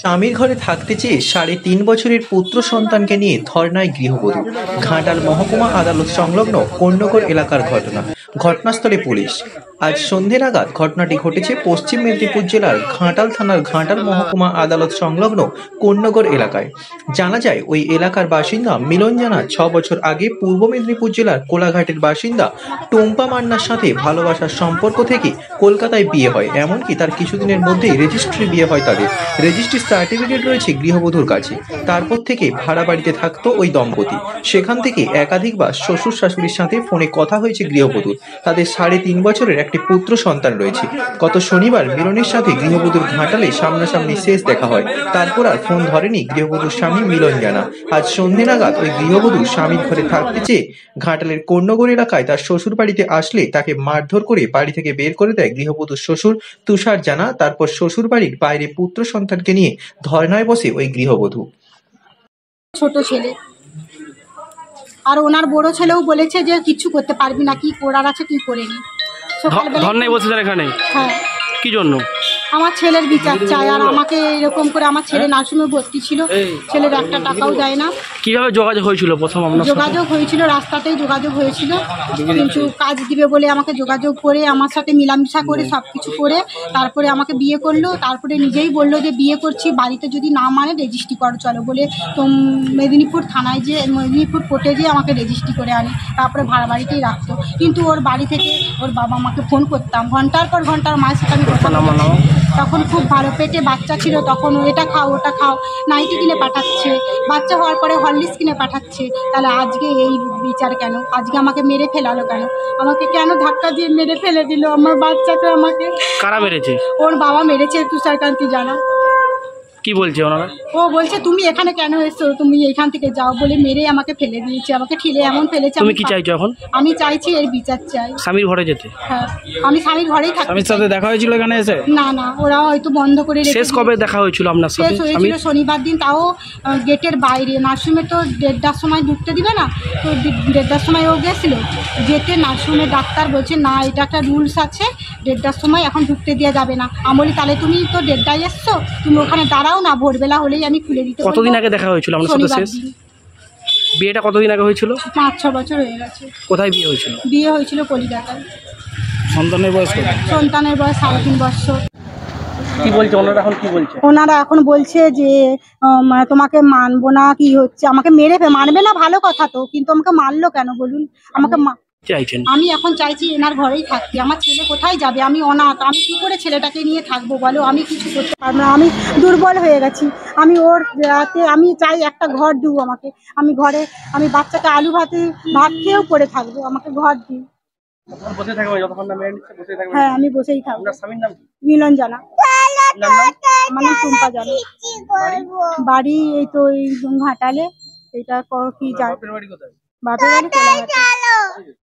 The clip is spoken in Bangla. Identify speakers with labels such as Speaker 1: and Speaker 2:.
Speaker 1: স্বামীর ঘরে থাকতে চেয়ে ৩.৫ বছরের পুত্র সন্তানকে নিয়ে ধর্নায় গৃহবধূ। ঘাটাল মহকুমা আদালত সংলগ্ন কোন্নগর এলাকার ঘটনা। ঘটনাস্থলে পুলিশ। আজ সন্ধে নাগাদ ঘটনাটি ঘটেছে পশ্চিম মেদিনীপুর জেলার ঘাটাল থানার ঘাটাল মহকুমা আদালত সংলগ্ন কোন্নগর এলাকায়। জানা যায়, ওই এলাকার বাসিন্দা মিলন জানা ৬ বছর আগে পূর্ব মেদিনীপুর জেলার কোলাঘাটের বাসিন্দা টুম্পা মান্নার সাথে ভালোবাসার সম্পর্ক থেকে কলকাতায় বিয়ে হয়। এমনকি তার কিছুদিনের মধ্যেই রেজিস্ট্রি বিয়ে হয় তাদের। রেজিস্ট্রি সার্টিফিকেট রয়েছে গৃহবধূর কাছে। তারপর থেকে ভাড়া বাড়িতে থাকতো ওই দম্পতি। সেখান থেকে একাধিকবার শ্বশুর শাশুড়ির সাথে ফোনে কথা হয়েছে গৃহবধূর। তাদের ৩.৫ বছরের একটি পুত্র সন্তান রয়েছে। গত শনিবার মিলনের সাথে গৃহবধূর ঘাটালে সামনাসামনি শেষ দেখা হয়। তারপর আর ফোন ধরেনি গৃহবধূর স্বামী মিলন জানা। আজ সন্ধে নাগাদ ওই গৃহবধূ স্বামীর ঘরে থাকতে চেয়ে ঘাটালের কোন্নগর এলাকায় তার শ্বশুর বাড়িতে আসলে তাকে মারধর করে বাড়ি থেকে বের করে দেয় গৃহবধূর শ্বশুর তুষার জানা। তারপর শ্বশুর বাড়ির বাইরে পুত্র সন্তানকে নিয়ে ধর্নায় বসে ওই গৃহবধূ।
Speaker 2: ছোট ছেলে আর ওনার বড় ছেলেও বলেছে যে কিছু করতে পারবি না, কি করার আছে তুই করে নি।
Speaker 3: ধর্নায় বসেছেন এখানে?
Speaker 2: হ্যাঁ।
Speaker 3: কি জন্য?
Speaker 2: আমার ছেলের বিচার চাই। আর আমাকে এরকম করে আমার ছেলে নার্সিংহোমে ভর্তি ছিল, ছেলের একটা টাকাও দেয় না।
Speaker 3: কিভাবে যোগাযোগ হয়েছিল প্রথম?
Speaker 2: যোগাযোগ হয়েছিল রাস্তাতেই যোগাযোগ হয়েছিল, কিন্তু কাজ দিবে বলে আমাকে যোগাযোগ করে আমার সাথে মিলামিশা করে সব কিছু করে তারপরে আমাকে বিয়ে করলো। তারপরে নিজেই বললো যে বিয়ে করছি, বাড়িতে যদি না মানে রেজিস্ট্রি করো চলো বলে, তো মেদিনীপুর থানায় যে মেদিনীপুর কোর্টে যেয়ে আমাকে রেজিস্ট্রি করে আনি। তারপরে ভাড়া বাড়িতেই রাখতো। কিন্তু ওর বাড়ি থেকে ওর বাবা আমাকে ফোন করতাম ঘন্টার পর ঘন্টার, মায়ের সাথে আমি কথা বলতাম। তখন খুব ভালো, পেটে বাচ্চা ছিল তখন, এটা খাও ওটা খাও, নাইটি কিনে পাঠাচ্ছে, বাচ্চা হওয়ার পরে হরলিক্স কিনে পাঠাচ্ছে। তাহলে আজকে এই বিচার কেন? আজকে আমাকে মেরে ফেলালো কেন? আমাকে কেন ধাক্কা দিয়ে মেরে ফেলে দিল আমার বাচ্চাকে? আমাকে
Speaker 3: কারা মেরেছে?
Speaker 2: ওর বাবা মেরেছে, তুষারকান্তি জানা।
Speaker 3: কি বলছে ওনারা?
Speaker 2: ও বলছে তুমি এখানে কেন এসছো, তুমি এখান থেকে যাও বলে মেরে আমাকে ফেলে দিয়েছে, আমাকে ঠেলে এমন ফেলেছে।
Speaker 3: তুমি কি চাইছো এখন?
Speaker 2: আমি চাইছি এর বিচার চাই।
Speaker 3: স্বামীর ঘরে যেতে?
Speaker 2: হ্যাঁ, আমি স্বামীর ঘরেই থাকি।
Speaker 3: স্বামীর সাথে দেখা হয়েছিল এখানে এসে?
Speaker 2: না না, ওরা হয়তো বন্ধ করে রেখেছে।
Speaker 3: শেষ কবে দেখা হয়েছিল আপনার সাথে?
Speaker 2: শেষ হয়েছিল শনিবার দিন, তাও গেটের বাইরে। নার্সিংহোমে তো 1:30টার সময় ঢুকতে দিবে না, তো 1:30টার সময় ও গেছিলো যেতে। নার্সিংহোমে ডাক্তার বলছে না, এটা একটা রুলস আছে, 1:30টার সময় এখন ঢুকতে দেওয়া যাবে না। আমি বলি তাহলে তুমি তো 1:30টায় এসছো, তুমি ওখানে দাঁড়াও না, ভোরবেলা হলেই আমি খুলে দিতে।
Speaker 3: কতদিন আগে দেখা হয়েছিল আপনার সাথে শেষ? বিয়েটা কতদিন আগে হয়েছিল?
Speaker 2: 5-6 বছর হয়ে গেছে।
Speaker 3: কোথায় বিয়ে হয়েছিল?
Speaker 2: বিয়ে হয়েছিল কলিকাতায়।
Speaker 3: সন্তানের বয়স কত?
Speaker 2: সন্তানের বয়স 3.5 বছর।
Speaker 3: কি বলছে ওনারা এখন? কি বলছে
Speaker 2: ওনারা এখন? বলছে যে তোমাকে মানবো না, কি হচ্ছে, আমাকে মেরে মারবে না ভালো কথা তো, কিন্তু আমাকে মারলো কেন বলুন? আমাকে
Speaker 3: চাইছেন? আমি
Speaker 2: এখন চাইছি এনার ঘরেই থাকতে। আমার ছেলে কোথায় যাবে? আমি অনাথ, আমি কি করে ছেলেটাকে নিয়ে থাকবো বলো? আমি কিছু করতে পারবো না, আমি দুর্বল হয়ে গেছি। আমি ওর রাতে আমি চাই একটা ঘর দিও আমাকে। আমি ঘরে, আমি বাচ্চাকে আলু ভাত খেয়েও পড়ে থাকবো, আমাকে ঘর দিই।
Speaker 3: বসে থাকবে যতক্ষণ না মেরে নিচ্ছে, বসে থাকবে?
Speaker 2: হ্যাঁ, আমি বসেই থাকবো।
Speaker 3: আপনার স্বামীর নাম কি?
Speaker 2: মিলন জানা। আমার নাম টুম্পা জানা। বাড়ি এই তো এই ঘাটালে। এটা কি যায়?
Speaker 3: বাপের বাড়ি কোথায়?
Speaker 2: বাপের বাড়ি কোলাঘাটে।